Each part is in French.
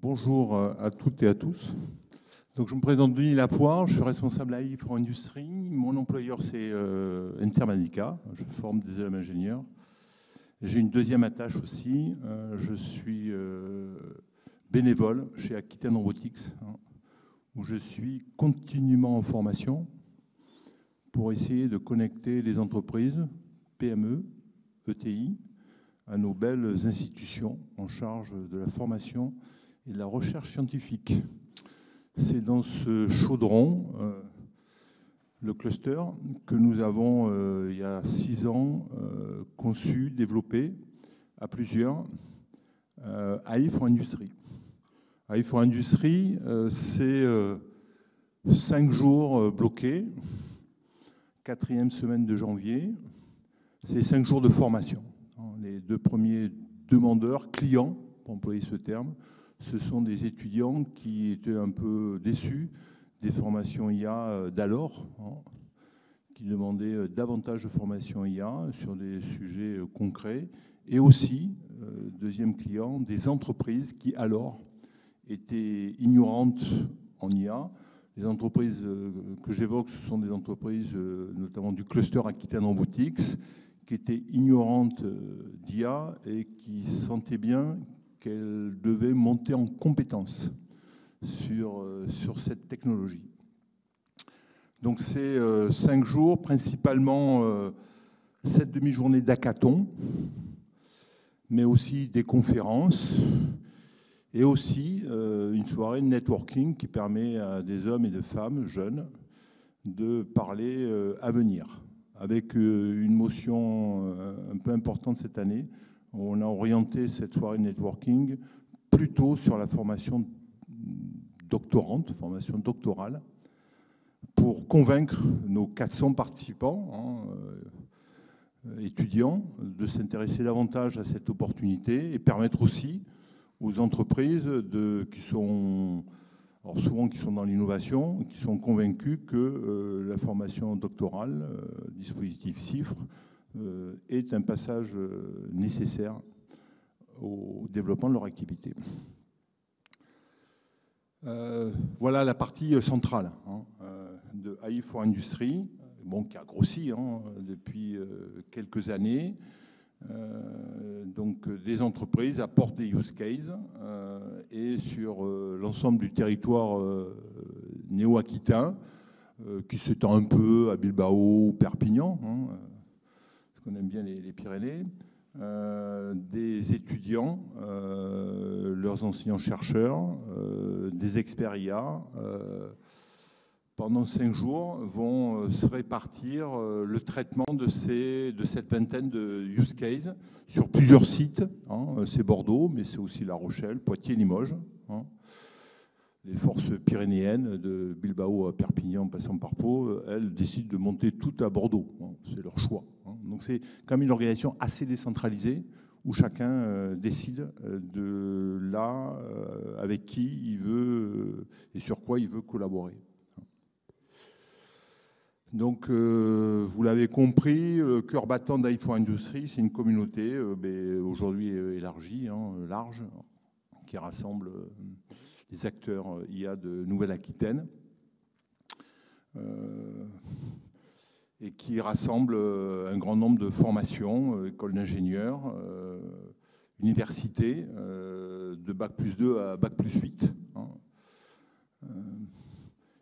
Bonjour à toutes et à tous. Donc, je me présente Denis Lapoire, je suis responsable AI for Industry. Mon employeur, c'est Intermanica. Je forme des élèves ingénieurs. J'ai une deuxième attache aussi. Je suis bénévole chez Aquitaine Robotics, où je suis continuellement en formation pour essayer de connecter les entreprises, PME, ETI, à nos belles institutions en charge de la formation et de la recherche scientifique. C'est dans ce chaudron, le cluster, que nous avons, il y a 6 ans, conçu, développé à plusieurs AI for Industry. AI for Industry, c'est 5 jours bloqués, 4e semaine de janvier, c'est 5 jours de formation. Les 2 premiers demandeurs, clients, pour employer ce terme, ce sont des étudiants qui étaient un peu déçus des formations IA d'alors, qui demandaient davantage de formations IA sur des sujets concrets, et aussi, deuxième client, des entreprises qui alors étaient ignorantes en IA. Les entreprises que j'évoque, ce sont des entreprises notamment du cluster Aquitaine Robotics, qui étaient ignorantes d'IA et qui sentaient bien qu'elles devaient monter en compétence sur cette technologie. Donc c'est 5 jours, principalement 7 demi-journées d'hackathon, mais aussi des conférences et aussi une soirée de networking qui permet à des hommes et des femmes jeunes de parler avenir, avec une motion un peu importante cette année. On a orienté cette soirée de networking plutôt sur la formation doctorante, formation doctorale, pour convaincre nos 400 participants, étudiants, de s'intéresser davantage à cette opportunité et permettre aussi aux entreprises qui sont dans l'innovation, qui sont convaincus que la formation doctorale, dispositif CIFRE, est un passage nécessaire au développement de leur activité. Voilà la partie centrale de AI for Industry, qui a grossi depuis quelques années. Donc des entreprises apportent des use cases et sur l'ensemble du territoire néo-aquitain, qui s'étend un peu à Bilbao ou Perpignan, parce qu'on aime bien les Pyrénées, des étudiants, leurs enseignants-chercheurs, des experts IA, pendant 5 jours, vont se répartir le traitement de cette vingtaine de use cases sur plusieurs sites. C'est Bordeaux, mais c'est aussi La Rochelle, Poitiers, Limoges. Les forces pyrénéennes de Bilbao à Perpignan, passant par Pau, elles décident de monter tout à Bordeaux. C'est leur choix. Donc c'est quand même une organisation assez décentralisée où chacun décide de là avec qui il veut et sur quoi il veut collaborer. Donc, vous l'avez compris, le cœur battant d'AI for Industry, c'est une communauté aujourd'hui élargie, large, qui rassemble les acteurs IA de Nouvelle-Aquitaine et qui rassemble un grand nombre de formations, écoles d'ingénieurs, universités, de Bac+2 à Bac+8.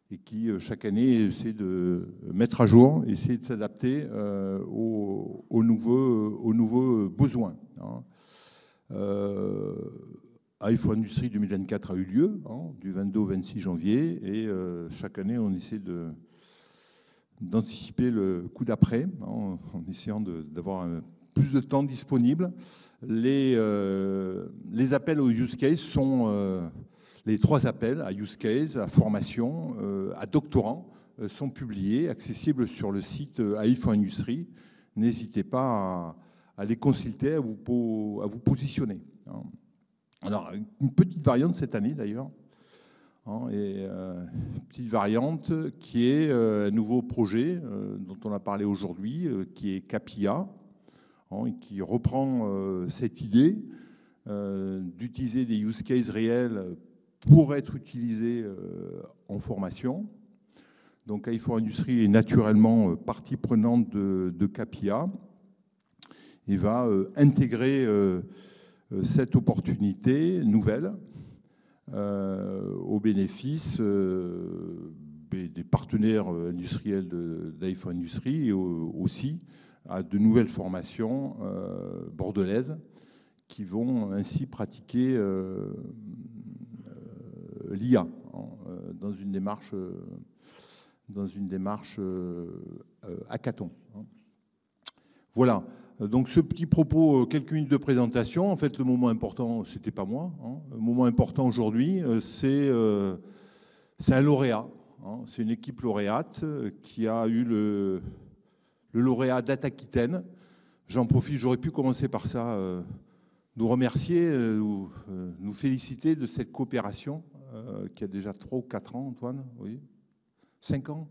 Et qui, chaque année, essaie de mettre à jour, essaie de s'adapter aux nouveaux besoins. AI for Industry 2024 a eu lieu, du 22 au 26 janvier, et chaque année, on essaie d'anticiper le coup d'après, en essayant d'avoir plus de temps disponible. Les appels aux use cases sont... Les 3 appels à use case, à formation, à doctorant sont publiés, accessibles sur le site AI for Industry. N'hésitez pas à les consulter, à vous positionner. Alors, une petite variante cette année d'ailleurs, et une petite variante qui est un nouveau projet dont on a parlé aujourd'hui, qui est CAPIA, et qui reprend cette idée d'utiliser des use cases réels pour être utilisé en formation. Donc AI4 Industries est naturellement partie prenante de CAPIA et va intégrer cette opportunité nouvelle au bénéfice des partenaires industriels d'AI4 Industries et aussi à de nouvelles formations bordelaises qui vont ainsi pratiquer l'IA dans une démarche hackathon. Voilà. Donc ce petit propos, quelques minutes de présentation. En fait, le moment important, c'était pas moi. Le moment important aujourd'hui, c'est un lauréat. C'est une équipe lauréate qui a eu le lauréat d'Aquitaine. J'en profite, j'aurais pu commencer par ça, nous remercier, nous féliciter de cette coopération qui a déjà 3 ou 4 ans, Antoine, oui, 5 ans.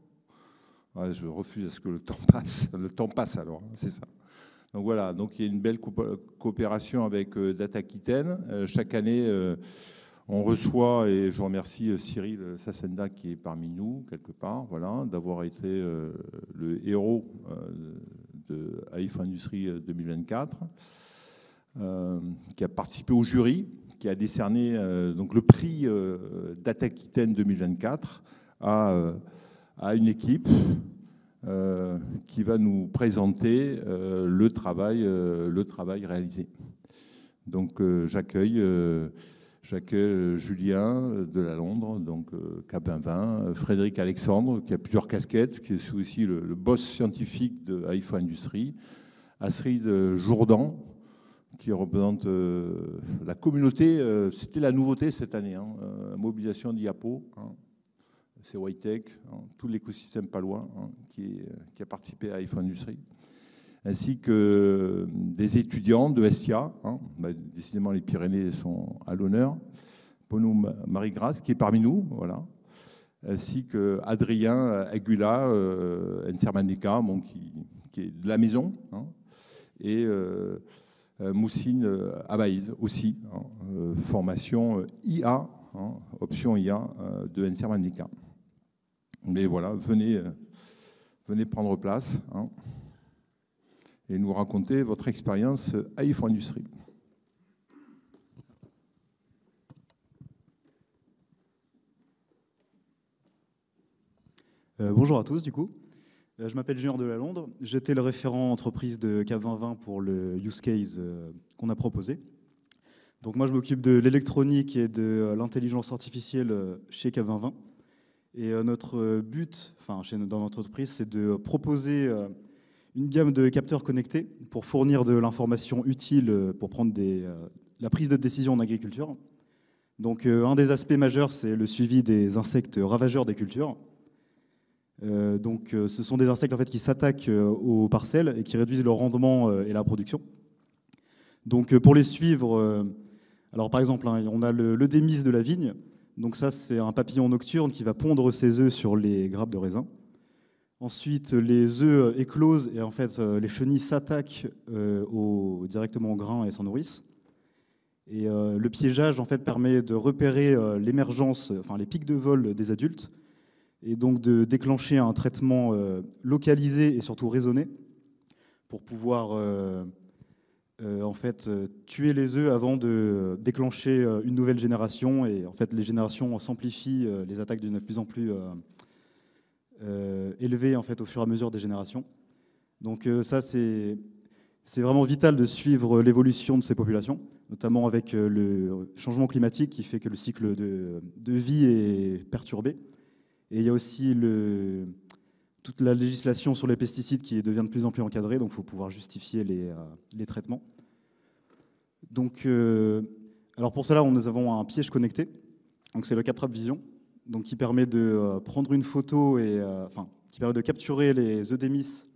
Ouais, je refuse à ce que le temps passe. Le temps passe alors, c'est ça. Donc voilà, donc il y a une belle coopération avec Dataquitaine. Chaque année, on reçoit, et je remercie Cyril Sassenda qui est parmi nous, quelque part, voilà, d'avoir été le héros de AI4 Industries 2024, qui a participé au jury, qui a décerné donc le prix Dataquitaine 2024 à une équipe qui va nous présenter le travail réalisé. Donc j'accueille Julien Delalondre, donc Cap2020, Frédéric Alexandre, qui a plusieurs casquettes, qui est aussi le boss scientifique de AI4 Industries, Astrid Jourdan, qui représente la communauté. C'était la nouveauté cette année, mobilisation d'IAPO. C'est Whitetech, tout l'écosystème palois qui a participé à AI4 Industries, ainsi que des étudiants de Estia. Décidément, les Pyrénées sont à l'honneur. Pono Marie-Grace, qui est parmi nous, voilà, ainsi que Adrien Agula, Ensermanica, qui est de la maison, et Moussine Abaïz aussi, formation IA, option IA de Ensermanica. Mais voilà, venez prendre place et nous raconter votre expérience AI4 Industries. Bonjour à tous, du coup. Je m'appelle Julien Delalondre. J'étais le référent entreprise de Cap2020 pour le use case qu'on a proposé. Donc moi, je m'occupe de l'électronique et de l'intelligence artificielle chez Cap2020. Et notre but, dans notre entreprise, c'est de proposer une gamme de capteurs connectés pour fournir de l'information utile pour prendre la prise de décision en agriculture. Donc un des aspects majeurs, c'est le suivi des insectes ravageurs des cultures. Ce sont des insectes en fait, qui s'attaquent aux parcelles et qui réduisent leur rendement et la production. Donc pour les suivre, alors par exemple, on a l'eudémis de la vigne. Donc ça, c'est un papillon nocturne qui va pondre ses œufs sur les grappes de raisin. Ensuite, les œufs éclosent et en fait, les chenilles s'attaquent directement au grain et s'en nourrissent. Et le piégeage en fait, permet de repérer l'émergence, les pics de vol des adultes et donc de déclencher un traitement localisé et surtout raisonné pour pouvoir tuer les œufs avant de déclencher une nouvelle génération. Et en fait, les générations s'amplifient, les attaques deviennent de plus en plus élevées en fait, au fur et à mesure des générations. Donc ça, c'est vraiment vital de suivre l'évolution de ces populations, notamment avec le changement climatique qui fait que le cycle de vie est perturbé. Et il y a aussi toute la législation sur les pesticides qui devient de plus en plus encadrée, donc il faut pouvoir justifier les traitements. Donc, alors pour cela, nous avons un piège connecté, donc c'est le CapTrap Vision, donc qui permet de prendre une photo qui permet de capturer les eudémis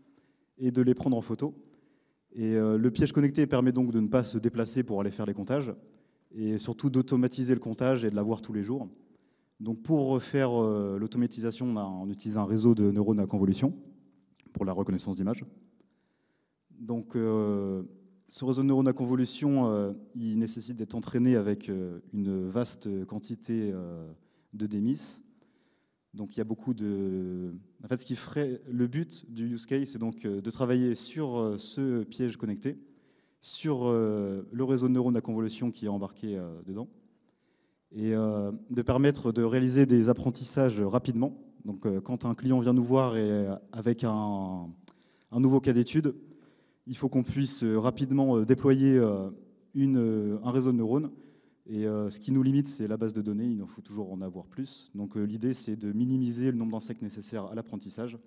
et de les prendre en photo. Et le piège connecté permet donc de ne pas se déplacer pour aller faire les comptages et surtout d'automatiser le comptage et de l'avoir tous les jours. Donc pour faire l'automatisation, on utilise un réseau de neurones à convolution pour la reconnaissance d'images. Donc Ce réseau de neurones à convolution, il nécessite d'être entraîné avec une vaste quantité de DMIS. Donc il y a beaucoup de... En fait, le but du use case, c'est donc de travailler sur ce piège connecté, sur le réseau de neurones à convolution qui est embarqué dedans, et de permettre de réaliser des apprentissages rapidement. Donc quand un client vient nous voir et avec un nouveau cas d'étude, il faut qu'on puisse rapidement déployer un réseau de neurones. Et ce qui nous limite, c'est la base de données. Il en faut toujours en avoir plus. Donc l'idée, c'est de minimiser le nombre d'enseignes nécessaires à l'apprentissage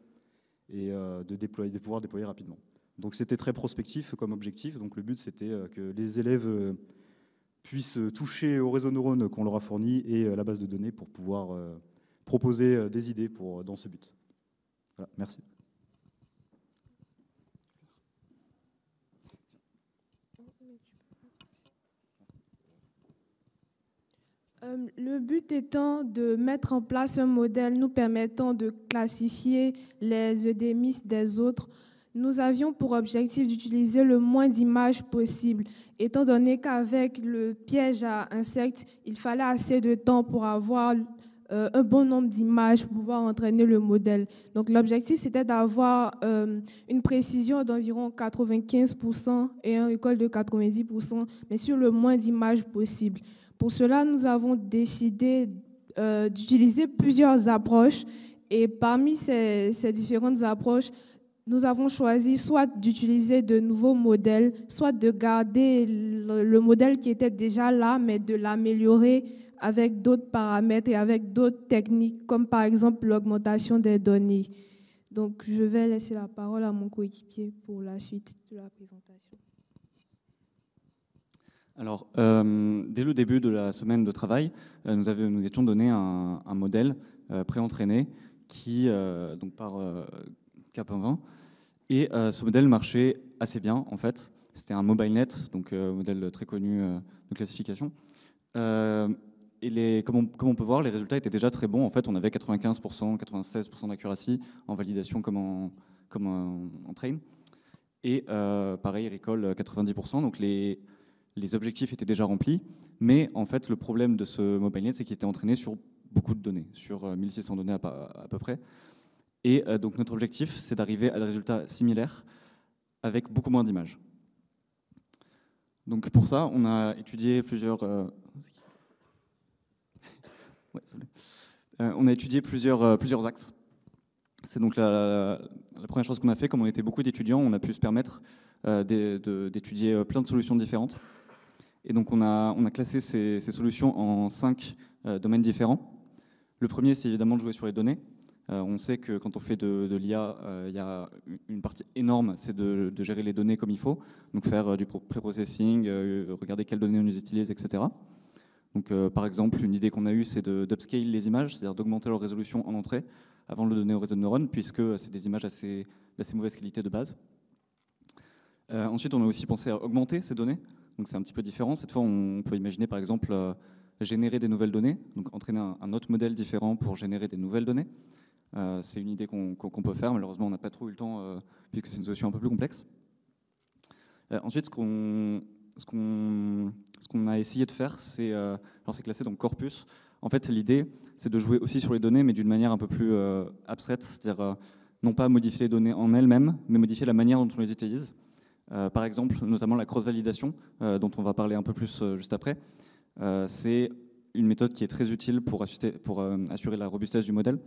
et de pouvoir déployer rapidement. Donc c'était très prospectif comme objectif. Donc le but, c'était que les élèves puissent toucher au réseau de neurones qu'on leur a fourni et à la base de données pour pouvoir proposer des idées dans ce but. Voilà, merci. Le but étant de mettre en place un modèle nous permettant de classifier les EDMIS des autres. Nous avions pour objectif d'utiliser le moins d'images possible, étant donné qu'avec le piège à insectes, il fallait assez de temps pour avoir un bon nombre d'images pour pouvoir entraîner le modèle. Donc l'objectif, c'était d'avoir une précision d'environ 95% et un recall de 90%, mais sur le moins d'images possible. Pour cela, nous avons décidé d'utiliser plusieurs approches et parmi ces différentes approches, nous avons choisi soit d'utiliser de nouveaux modèles, soit de garder le modèle qui était déjà là, mais de l'améliorer avec d'autres paramètres et avec d'autres techniques, comme par exemple l'augmentation des données. Donc, je vais laisser la parole à mon coéquipier pour la suite de la présentation. Alors, dès le début de la semaine de travail, nous étions donné un modèle pré-entraîné qui, donc par Cap20, et ce modèle marchait assez bien en fait. C'était un MobileNet, donc modèle très connu de classification. Et comme on peut voir, les résultats étaient déjà très bons. En fait, on avait 95%, 96% d'accuracy en validation comme en train. Et pareil, recall 90%. Donc les objectifs étaient déjà remplis, mais en fait, le problème de ce MobileNet, c'est qu'il était entraîné sur beaucoup de données, sur 1600 données à peu près. Et donc notre objectif, c'est d'arriver à des résultats similaires avec beaucoup moins d'images. Donc pour ça, on a étudié plusieurs axes. C'est donc la première chose qu'on a fait. Comme on était beaucoup d'étudiants, on a pu se permettre d'étudier plein de solutions différentes. Et donc on a classé ces solutions en 5 domaines différents. Le premier, c'est évidemment de jouer sur les données. On sait que quand on fait de l'IA, il y a une partie énorme, c'est de gérer les données comme il faut. Donc faire du pré-processing, regarder quelles données on utilise, etc. Donc par exemple, une idée qu'on a eue, c'est d'upscale les images, c'est-à-dire d'augmenter leur résolution en entrée avant de le donner au réseau de neurones, puisque c'est des images d'assez mauvaise qualité de base. Ensuite, on a aussi pensé à augmenter ces données. Donc c'est un petit peu différent. Cette fois, on peut imaginer par exemple générer des nouvelles données, donc entraîner un autre modèle différent pour générer des nouvelles données. C'est une idée qu'on peut faire. Malheureusement, on n'a pas trop eu le temps puisque c'est une solution un peu plus complexe. Ensuite, ce qu'on a essayé de faire, c'est classé donc corpus. En fait, l'idée, c'est de jouer aussi sur les données, mais d'une manière un peu plus abstraite, c'est-à-dire non pas modifier les données en elles-mêmes, mais modifier la manière dont on les utilise. Par exemple, notamment la cross-validation, dont on va parler un peu plus juste après. C'est une méthode qui est très utile pour assurer la robustesse du modèle.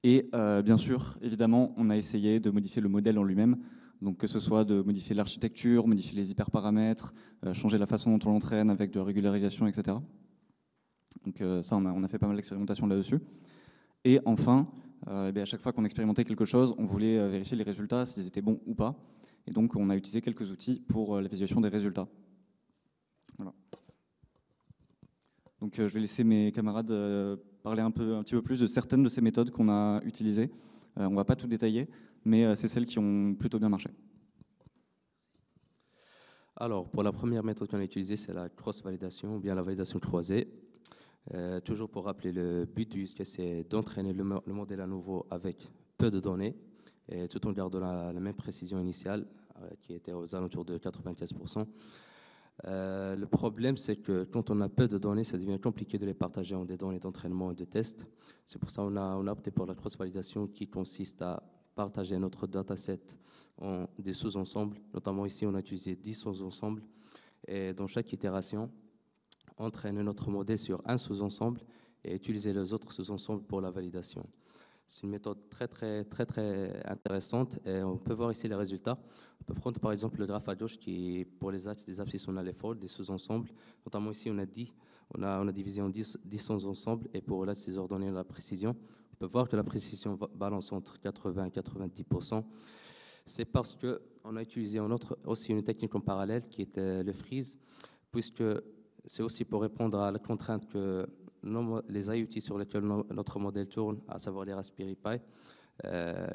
Et bien sûr, évidemment, on a essayé de modifier le modèle en lui-même, donc que ce soit de modifier l'architecture, modifier les hyperparamètres, changer la façon dont on l'entraîne avec de la régularisation, etc. Donc ça, on a fait pas mal d'expérimentations là-dessus. Et enfin, à chaque fois qu'on expérimentait quelque chose, on voulait vérifier les résultats, s'ils étaient bons ou pas. Et donc, on a utilisé quelques outils pour la visualisation des résultats. Voilà. Donc, je vais laisser mes camarades parler un petit peu plus de certaines de ces méthodes qu'on a utilisées. On ne va pas tout détailler, mais c'est celles qui ont plutôt bien marché. Alors, pour la première méthode qu'on a utilisée, c'est la cross-validation ou bien la validation croisée. Toujours pour rappeler, le but du use case, c'est d'entraîner le modèle à nouveau avec peu de données, et tout en gardant la même précision initiale qui était aux alentours de 95%. Le problème, c'est que quand on a peu de données, ça devient compliqué de les partager en des données d'entraînement et de test. C'est pour ça qu'on a opté pour la cross-validation qui consiste à partager notre dataset en des sous-ensembles. Notamment ici, on a utilisé 10 sous-ensembles. Et dans chaque itération, entraîner notre modèle sur un sous-ensemble et utiliser les autres sous-ensembles pour la validation. C'est une méthode très intéressante et on peut voir ici les résultats. On peut prendre par exemple le graphe à gauche qui est pour les axes des abscisses, on a les folds, des sous-ensembles. Notamment ici on a divisé en 10 sous-ensembles et pour l'axe des ordonnées la précision. On peut voir que la précision balance entre 80 et 90%. C'est parce qu'on a utilisé aussi une technique en parallèle qui était le freeze, puisque c'est aussi pour répondre à la contrainte que les IoT sur lesquels notre modèle tourne, à savoir les Raspberry Pi,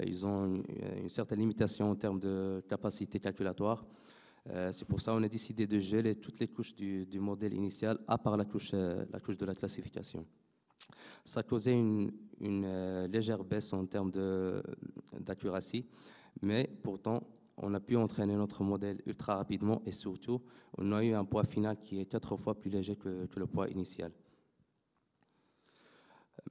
ils ont une certaine limitation en termes de capacité calculatoire. C'est pour ça qu'on a décidé de geler toutes les couches du modèle initial, à part la couche de la classification. Ça a causé une légère baisse en termes d'accuracy, mais pourtant, on a pu entraîner notre modèle ultra rapidement et surtout, on a eu un poids final qui est 4 fois plus léger que le poids initial.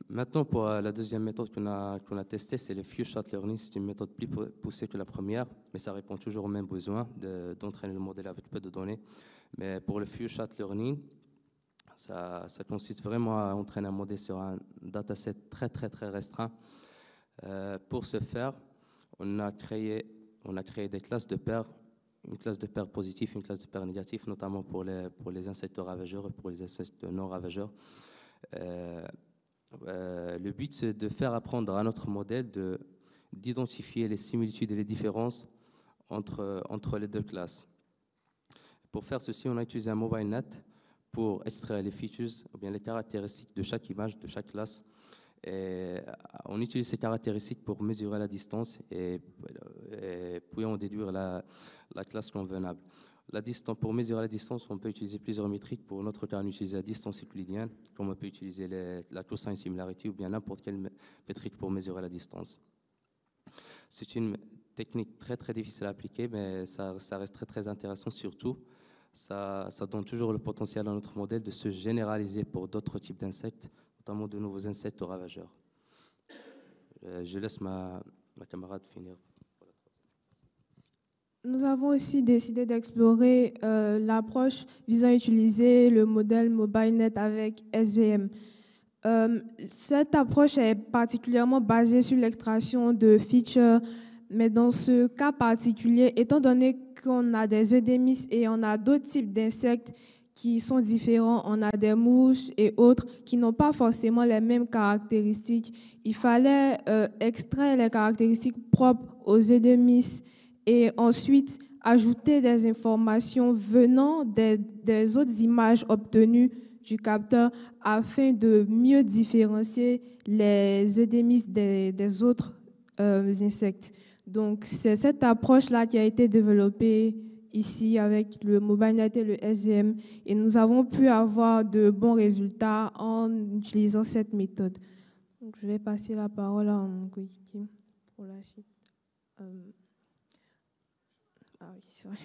Maintenant, pour la deuxième méthode qu'on a testée, c'est le Few Shot Learning. C'est une méthode plus poussée que la première, mais ça répond toujours aux mêmes besoins d'entraîner le modèle avec peu de données. Mais pour le Few Shot Learning, ça consiste vraiment à entraîner un modèle sur un dataset très restreint. Pour ce faire, on a créé des classes de paires, une classe de paires positive, une classe de paires négative, notamment pour les insectes ravageurs et pour les insectes non ravageurs. Le but, c'est de faire apprendre à notre modèle d'identifier les similitudes et les différences entre les deux classes. Pour faire ceci, on a utilisé un MobileNet pour extraire les features, ou bien les caractéristiques de chaque image, de chaque classe. Et on utilise ces caractéristiques pour mesurer la distance et puis on déduire la classe convenable. Pour mesurer la distance, on peut utiliser plusieurs métriques. Pour notre cas, on utilise la distance euclidienne, comme on peut utiliser la cosine similarity ou bien n'importe quelle métrique pour mesurer la distance. C'est une technique très difficile à appliquer, mais ça reste très intéressant. Surtout, ça donne toujours le potentiel à notre modèle de se généraliser pour d'autres types d'insectes, notamment de nouveaux insectes ravageurs. Je laisse ma camarade finir. Nous avons aussi décidé d'explorer l'approche visant à utiliser le modèle MobileNet avec SVM. Cette approche est particulièrement basée sur l'extraction de features, mais dans ce cas particulier, étant donné qu'on a des eudémies et on a d'autres types d'insectes qui sont différents, on a des mouches et autres qui n'ont pas forcément les mêmes caractéristiques, il fallait extraire les caractéristiques propres aux eudémies et ensuite ajouter des informations venant des autres images obtenues du capteur afin de mieux différencier les eudémies des autres insectes. Donc, c'est cette approche-là qui a été développée ici avec le MobileNet et le SVM et nous avons pu avoir de bons résultats en utilisant cette méthode. Donc, je vais passer la parole à mon coéquipier pour la suite. Ah oui, c'est vrai.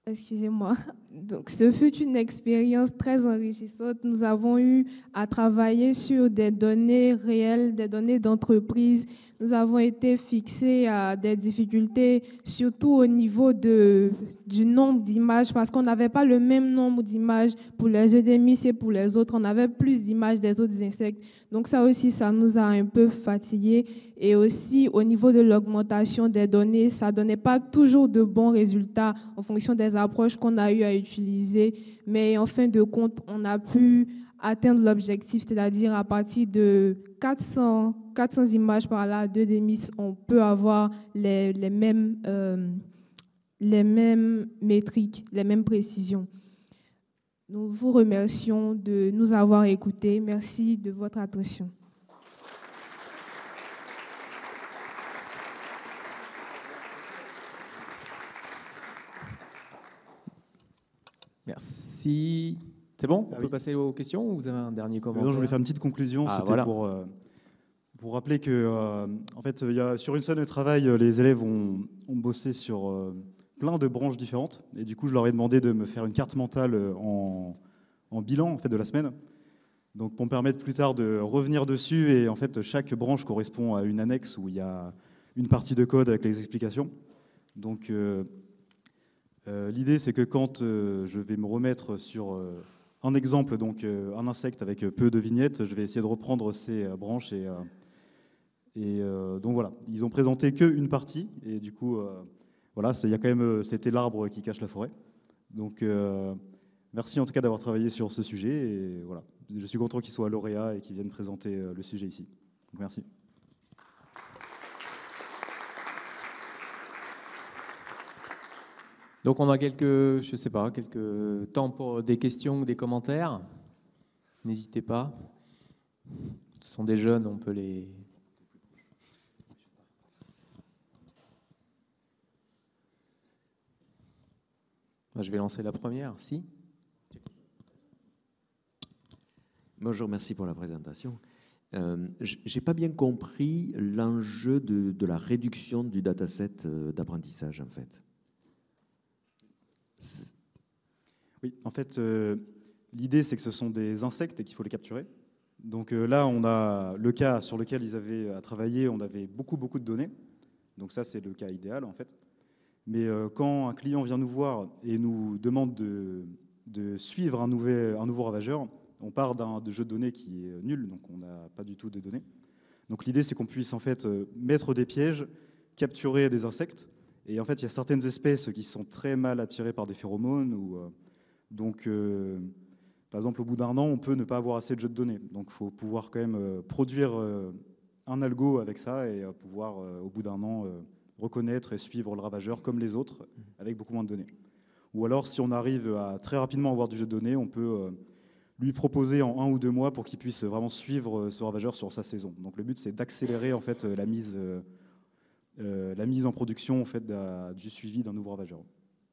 Excusez-moi. Donc, ce fut une expérience très enrichissante. Nous avons eu à travailler sur des données réelles, des données d'entreprise. Nous avons été fixés à des difficultés, surtout au niveau du nombre d'images, parce qu'on n'avait pas le même nombre d'images pour les eudémies et pour les autres. On avait plus d'images des autres insectes. Donc ça aussi, ça nous a un peu fatigués. Et aussi, au niveau de l'augmentation des données, ça ne donnait pas toujours de bons résultats en fonction des approches qu'on a eu à utiliser. Mais en fin de compte, on a pu atteindre l'objectif, c'est-à-dire à partir de 400 images par là, d'eudémies, on peut avoir les mêmes métriques, les mêmes précisions. Nous vous remercions de nous avoir écoutés. Merci de votre attention. Merci. C'est bon? On peut passer aux questions ou vous avez un dernier commentaire? Non, je voulais faire une petite conclusion. C'était Pour rappeler que, en fait, sur une semaine de travail, les élèves ont bossé sur plein de branches différentes. Et du coup, je leur ai demandé de me faire une carte mentale en bilan en fait, de la semaine. Donc, pour me permettre plus tard de revenir dessus. Et en fait, chaque branche correspond à une annexe où il y a une partie de code avec les explications. Donc, l'idée, c'est que quand je vais me remettre sur un exemple, donc un insecte avec peu de vignettes, je vais essayer de reprendre ces branches. Et donc voilà, ils ont présenté qu'une partie. Et du coup, voilà, il y a quand même, c'était l'arbre qui cache la forêt. Donc, merci en tout cas d'avoir travaillé sur ce sujet. Et voilà, je suis content qu'ils soient lauréats et qu'ils viennent présenter le sujet ici. Donc, merci. Donc on a quelques temps pour des questions ou des commentaires. N'hésitez pas. Ce sont des jeunes, on peut les... Je vais lancer la première, si. Bonjour, merci pour la présentation. Je n'ai pas bien compris l'enjeu de la réduction du dataset d'apprentissage, en fait. Oui, en fait, l'idée, c'est que ce sont des insectes et qu'il faut les capturer. Donc là, on a le cas sur lequel ils avaient à travailler, on avait beaucoup de données. Donc ça, c'est le cas idéal, en fait. Mais quand un client vient nous voir et nous demande de suivre un nouveau ravageur, on part d'un jeu de données qui est nul, donc on n'a pas du tout de données. Donc l'idée, c'est qu'on puisse en fait mettre des pièges, capturer des insectes. Et en fait, il y a certaines espèces qui sont très mal attirées par des phéromones. Donc, par exemple, au bout d'un an, on peut ne pas avoir assez de jeux de données. Donc il faut pouvoir quand même produire un algo avec ça et pouvoir, au bout d'un an, reconnaître et suivre le ravageur comme les autres, avec beaucoup moins de données. Ou alors, si on arrive à très rapidement avoir du jeu de données, on peut lui proposer en 1 ou 2 mois pour qu'il puisse vraiment suivre ce ravageur sur sa saison. Donc le but, c'est d'accélérer en fait, la mise en production en fait, du suivi d'un nouveau ravageur.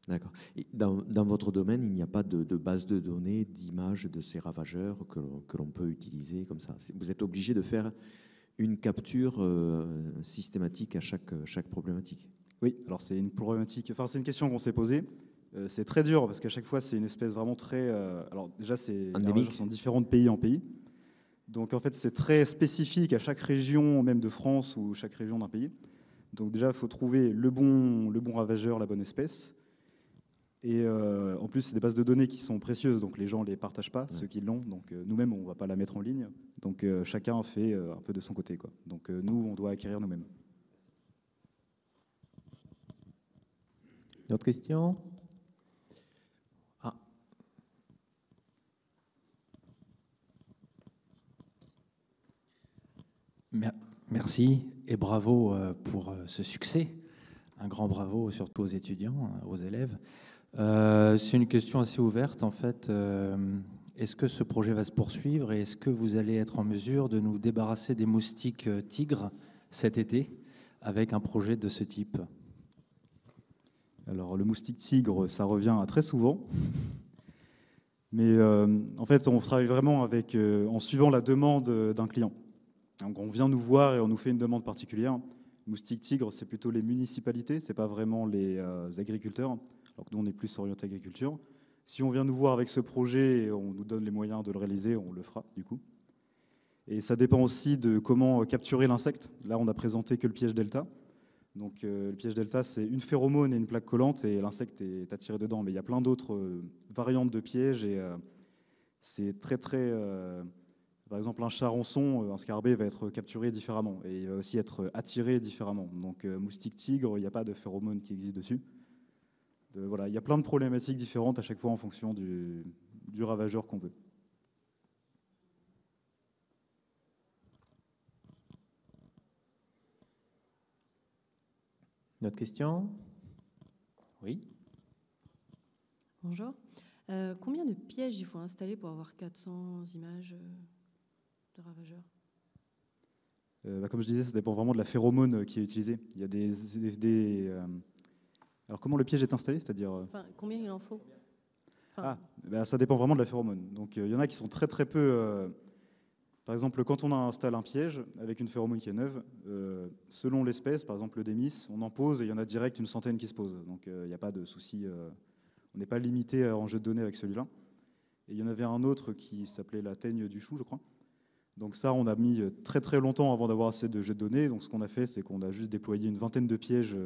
D'accord. Dans votre domaine, il n'y a pas de base de données, d'images de ces ravageurs que l'on peut utiliser comme ça. Vous êtes obligé de faire une capture systématique à chaque problématique. Oui, alors c'est une problématique. Enfin, c'est une question qu'on s'est posée. C'est très dur parce qu'à chaque fois, c'est une espèce vraiment très. Alors déjà, les ravageurs sont différents de pays en pays. Donc en fait, c'est très spécifique à chaque région, même de France ou chaque région d'un pays. Donc déjà, il faut trouver le bon ravageur, la bonne espèce. Et en plus, c'est des bases de données qui sont précieuses, donc les gens ne les partagent pas, ceux qui l'ont. Donc nous-mêmes, on ne va pas la mettre en ligne. Donc chacun fait un peu de son côté, quoi. Donc nous, on doit acquérir nous-mêmes. Une autre question ? Merci et bravo pour ce succès. Un grand bravo surtout aux étudiants, aux élèves. C'est une question assez ouverte en fait. Est-ce que ce projet va se poursuivre et est-ce que vous allez être en mesure de nous débarrasser des moustiques tigres cet été avec un projet de ce type ? Alors le moustique tigre, ça revient très souvent. Mais en fait, on travaille vraiment en suivant la demande d'un client. Donc on vient nous voir et on nous fait une demande particulière. Moustique tigre, c'est plutôt les municipalités, c'est pas vraiment les agriculteurs. Alors que nous, on est plus orienté agriculture. Si on vient nous voir avec ce projet et on nous donne les moyens de le réaliser, on le fera du coup. Et ça dépend aussi de comment capturer l'insecte. Là, on n'a présenté que le piège delta. Donc le piège delta, c'est une phéromone et une plaque collante et l'insecte est attiré dedans. Mais il y a plein d'autres variantes de pièges et c'est très par exemple, un charançon, un scarabée va être capturé différemment et il va aussi être attiré différemment. Donc moustique tigre, il n'y a pas de phéromone qui existe dessus. Voilà, il y a plein de problématiques différentes à chaque fois en fonction du ravageur qu'on veut. Une autre question ? Oui. Bonjour. Combien de pièges il faut installer pour avoir 400 images de ravageurs ? Comme je disais, ça dépend vraiment de la phéromone qui est utilisée. Il y a alors comment le piège est installé, c'est-à-dire combien il en faut ? Ça dépend vraiment de la phéromone. Donc il y en a qui sont très peu Par exemple, quand on installe un piège avec une phéromone qui est neuve, selon l'espèce, par exemple le démis, on en pose et il y en a direct une centaine qui se posent. Donc il n'y a pas de souci. On n'est pas limité en jeu de données avec celui-là. Et il y en avait un autre qui s'appelait la teigne du chou, je crois. Donc ça, on a mis très très longtemps avant d'avoir assez de jeux de données. Donc ce qu'on a fait, c'est qu'on a juste déployé une vingtaine de pièges,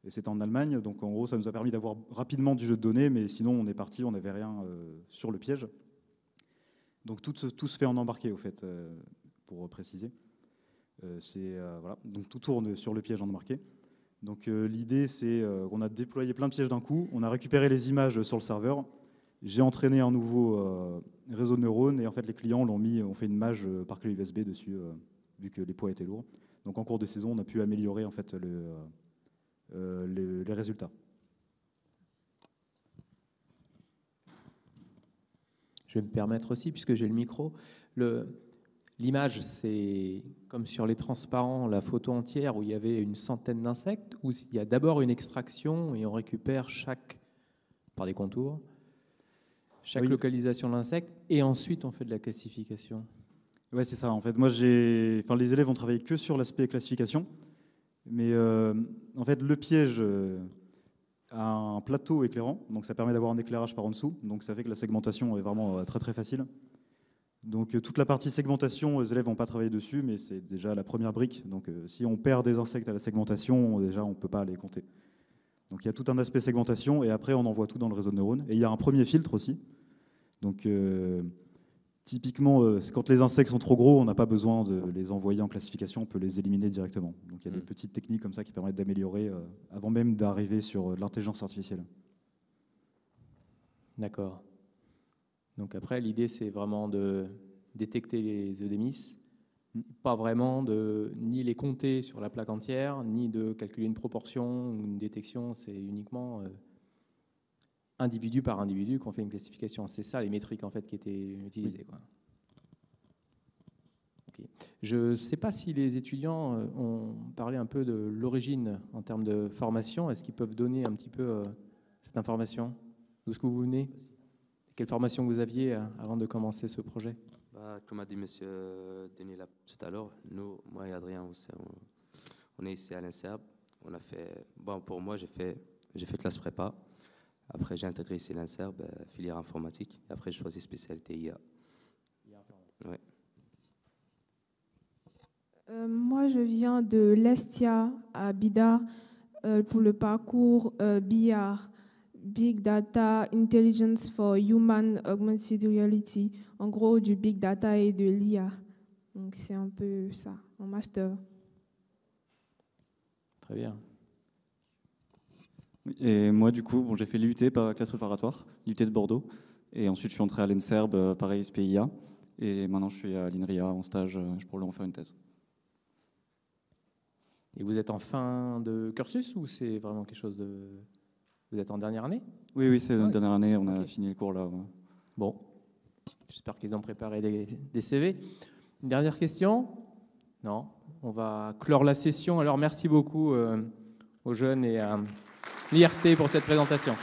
et c'était en Allemagne. Donc en gros, ça nous a permis d'avoir rapidement du jeu de données, mais sinon on est parti, on n'avait rien sur le piège. Donc tout se fait en embarqué, au fait, pour préciser. Voilà. Donc tout tourne sur le piège en embarqué. Donc l'idée, c'est qu'on a déployé plein de pièges d'un coup, on a récupéré les images sur le serveur, j'ai entraîné un nouveau réseau de neurones, et en fait les clients ont fait une mage par clé USB dessus, vu que les poids étaient lourds. Donc en cours de saison, on a pu améliorer en fait les résultats. Je vais me permettre aussi, puisque j'ai le micro, l'image, c'est comme sur les transparents, la photo entière où il y avait une centaine d'insectes, ou il y a d'abord une extraction et on récupère par des contours, chaque localisation de l'insecte, et ensuite on fait de la classification. Ouais, c'est ça. En fait, moi, les élèves ont travaillé que sur l'aspect classification, mais en fait, le piège a un plateau éclairant, donc ça permet d'avoir un éclairage par en dessous, donc ça fait que la segmentation est vraiment très très facile. Donc toute la partie segmentation, les élèves n'ont pas travaillé dessus, mais c'est déjà la première brique. Donc si on perd des insectes à la segmentation, déjà on ne peut pas les compter. Donc il y a tout un aspect segmentation, et après on envoie tout dans le réseau de neurones. Et il y a un premier filtre aussi. Donc typiquement, quand les insectes sont trop gros, on n'a pas besoin de les envoyer en classification, on peut les éliminer directement. Donc il y a des petites techniques comme ça qui permettent d'améliorer avant même d'arriver sur l'intelligence artificielle. D'accord. Donc après, l'idée, c'est vraiment de détecter les eudémies, pas vraiment de ni les compter sur la plaque entière, ni de calculer une proportion ou une détection. C'est uniquement individu par individu qu'on fait une classification. C'est ça les métriques en fait qui étaient utilisées. Quoi. Okay. Je ne sais pas si les étudiants ont parlé un peu de l'origine en termes de formation. Est-ce qu'ils peuvent donner un petit peu cette information? D'où est-ce que vous venez? Quelle formation vous aviez avant de commencer ce projet? Comme a dit M. Denis tout à l'heure, moi et Adrien, on est ici à l'INSERB. On a fait, pour moi, j'ai fait classe prépa. Après, j'ai intégré ici l'INSERB, filière informatique. Et après, j'ai choisi spécialité IA. Ouais. Moi, je viens de l'Estia à Bida pour le parcours BIA. Big Data Intelligence for Human Augmented Reality, en gros du Big Data et de l'IA. Donc c'est un peu ça, mon master. Très bien. Et moi du coup, j'ai fait l'IUT par classe préparatoire, l'IUT de Bordeaux, et ensuite je suis entré à l'INSERB, pareil SPIA, et maintenant je suis à l'INRIA en stage, je pourrais en faire une thèse. Et vous êtes en fin de cursus ou c'est vraiment quelque chose de... Vous êtes en dernière année? Oui, c'est notre dernière année, on a fini le cours là. Ouais. Bon, j'espère qu'ils ont préparé des CV. Une dernière question? Non, on va clore la session. Alors merci beaucoup aux jeunes et à l'IRT pour cette présentation.